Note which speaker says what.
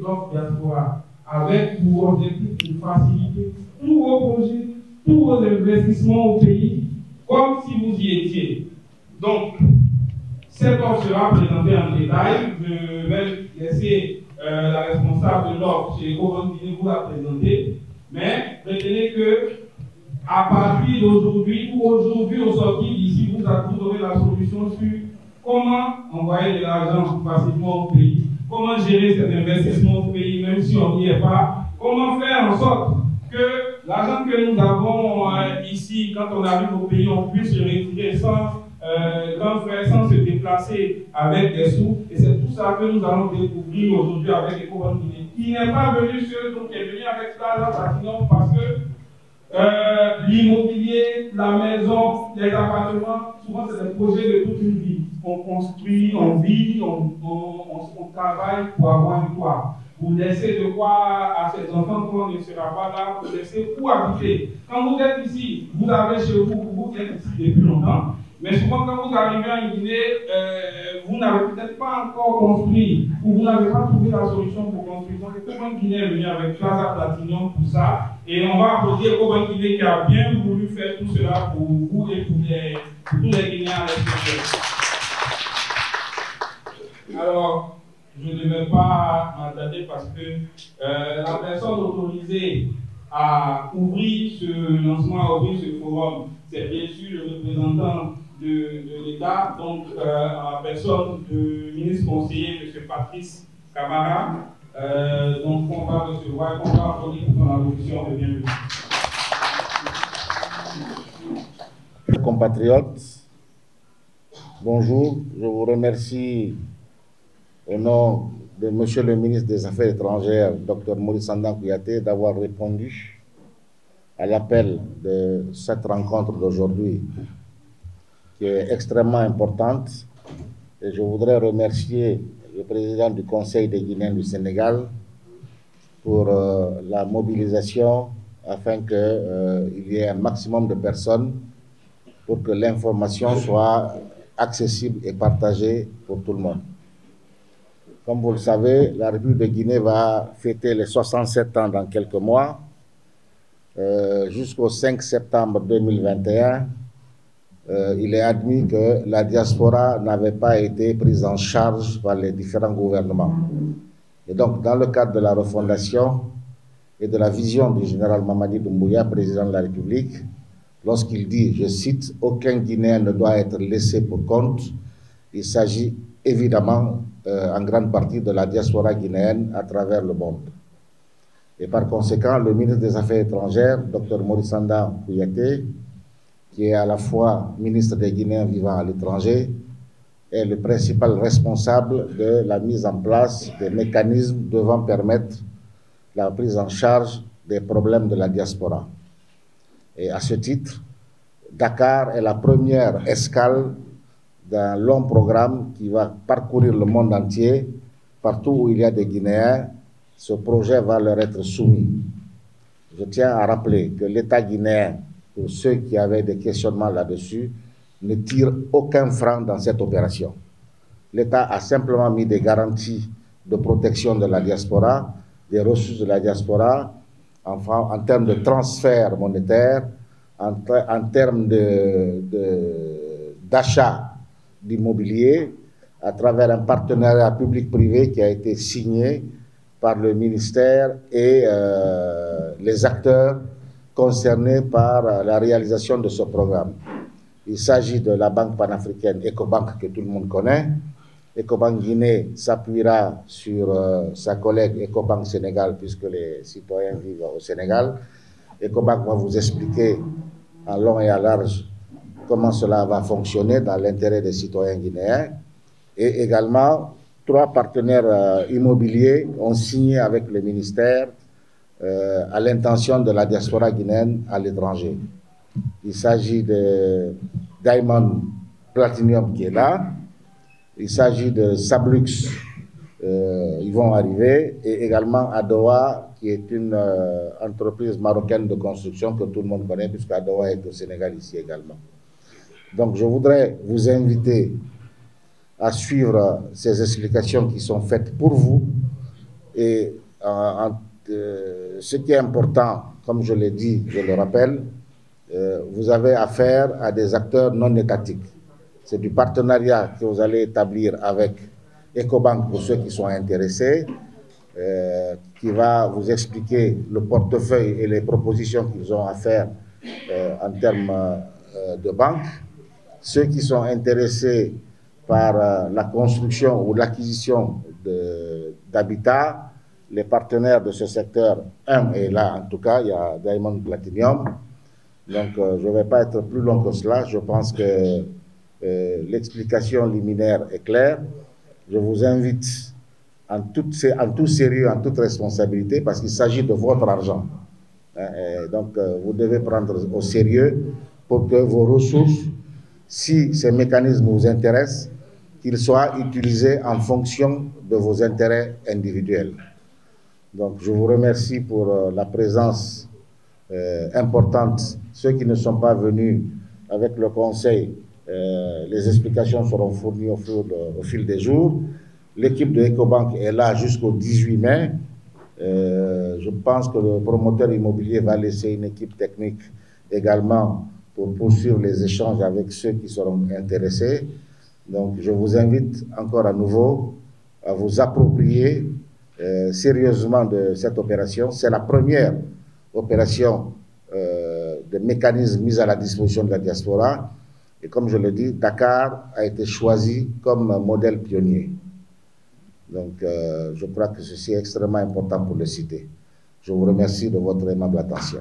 Speaker 1: l'offre diaspora, avec pour objectif de faciliter tous vos projets, tous vos investissements au pays, comme si vous y étiez. Donc, cette offre sera présentée en détail. Je vais laisser la responsable de l'offre chez Ecobank Guinée vous la présenter. Mais retenez que à partir d'aujourd'hui ou aujourd'hui au sortir d'ici, vous aurez la solution sur comment envoyer de l'argent facilement au pays, comment gérer cet investissement au pays, même si on n'y est pas, comment faire en sorte que l'argent que nous avons ici, quand on arrive au pays, on puisse le retirer sans grand frère, sans se déplacer avec des sous. Et c'est tout ça que nous allons découvrir aujourd'hui avec Ecobank Guinée, qui n'est pas venu seul, donc qui est venu avec l'argent Platinum parce que l'immobilier, la maison, les appartements, souvent c'est des projets de toute une vie. On construit, on vit, on travaille pour avoir un toit. Vous laissez de quoi à ces enfants quand on ne sera pas là, vous laissez où habiter. Quand vous êtes ici, vous avez chez vous, vous êtes ici depuis longtemps. Mais souvent, quand vous arrivez en Guinée, vous n'avez peut-être pas encore construit ou vous n'avez pas trouvé la solution pour construire. Donc, Ecobank Guinée est venu avec Plaza Platinum pour ça. Et on va applaudir Ecobank Guinée qui a bien voulu faire tout cela pour vous et pour tous les Guinéens à l'extérieur. Alors, je ne vais pas m'attarder parce que la personne autorisée à ouvrir ce lancement, à ouvrir ce forum, c'est bien sûr le représentant de l'État, donc en personne du ministre conseiller, M. Patrice Camara, donc on va recevoir, on va applaudir pour son allocution de bienvenue.
Speaker 2: Compatriotes, bonjour, je vous remercie au nom de M. le ministre des Affaires étrangères, Dr Maurice Sandan Kouyaté, d'avoir répondu à l'appel de cette rencontre d'aujourd'hui, qui est extrêmement importante. Et je voudrais remercier le président du Conseil des Guinéens du Sénégal pour la mobilisation afin qu'il y ait un maximum de personnes pour que l'information soit accessible et partagée pour tout le monde. Comme vous le savez, la République de Guinée va fêter les 67 ans dans quelques mois. Jusqu'au 5 septembre 2021, il est admis que la diaspora n'avait pas été prise en charge par les différents gouvernements. Et donc, dans le cadre de la refondation et de la vision du général Mamadi Doumbouya, président de la République, lorsqu'il dit, je cite, « Aucun Guinéen ne doit être laissé pour compte », il s'agit évidemment en grande partie de la diaspora guinéenne à travers le monde. Et par conséquent, le ministre des Affaires étrangères, Dr Maurice Sandan Kouyaté, qui est à la fois ministre des Guinéens vivant à l'étranger, est le principal responsable de la mise en place des mécanismes devant permettre la prise en charge des problèmes de la diaspora. Et à ce titre, Dakar est la première escale d'un long programme qui va parcourir le monde entier. Partout où il y a des Guinéens, ce projet va leur être soumis. Je tiens à rappeler que l'État guinéen, pour ceux qui avaient des questionnements là-dessus, ne tire aucun franc dans cette opération. L'État a simplement mis des garanties de protection de la diaspora, des ressources de la diaspora, en termes de transfert monétaire, en termes d'achat d'immobilier, à travers un partenariat public-privé qui a été signé par le ministère et les acteurs concernés par la réalisation de ce programme. Il s'agit de la banque panafricaine Ecobank que tout le monde connaît. Ecobank Guinée s'appuiera sur sa collègue Ecobank Sénégal puisque les citoyens vivent au Sénégal. Ecobank va vous expliquer en long et en large comment cela va fonctionner dans l'intérêt des citoyens guinéens. Et également, 3 partenaires immobiliers ont signé avec le ministère à l'intention de la diaspora guinéenne à l'étranger. Il s'agit de Diamond Platinum qui est là, il s'agit de Sablux, ils vont arriver, et également Adowa, qui est une entreprise marocaine de construction que tout le monde connaît, puisque Adowa est au Sénégal ici également. Donc je voudrais vous inviter à suivre ces explications qui sont faites pour vous Et ce qui est important, comme je l'ai dit, je le rappelle, vous avez affaire à des acteurs non étatiques. C'est du partenariat que vous allez établir avec Ecobank pour ceux qui sont intéressés, qui va vous expliquer le portefeuille et les propositions qu'ils ont à faire en termes de banque. Ceux qui sont intéressés par la construction ou l'acquisition d'habitat, les partenaires de ce secteur, et là en tout cas, il y a Diamond Platinum. Donc je ne vais pas être plus long que cela, je pense que l'explication liminaire est claire. Je vous invite en tout sérieux, en toute responsabilité, parce qu'il s'agit de votre argent. Donc vous devez prendre au sérieux pour que vos ressources, si ces mécanismes vous intéressent, qu'ils soient utilisés en fonction de vos intérêts individuels. Donc je vous remercie pour la présence importante. Ceux qui ne sont pas venus avec le conseil, les explications seront fournies au fil des jours. L'équipe de Ecobank est là jusqu'au 18 mai. Je pense que le promoteur immobilier va laisser une équipe technique également pour poursuivre les échanges avec ceux qui seront intéressés. Donc je vous invite encore à nouveau à vous approprier sérieusement de cette opération. C'est la première opération de mécanisme mis à la disposition de la diaspora. Et comme je le dis, Dakar a été choisi comme modèle pionnier. Donc je crois que ceci est extrêmement important pour le citer. Je vous remercie de votre aimable attention.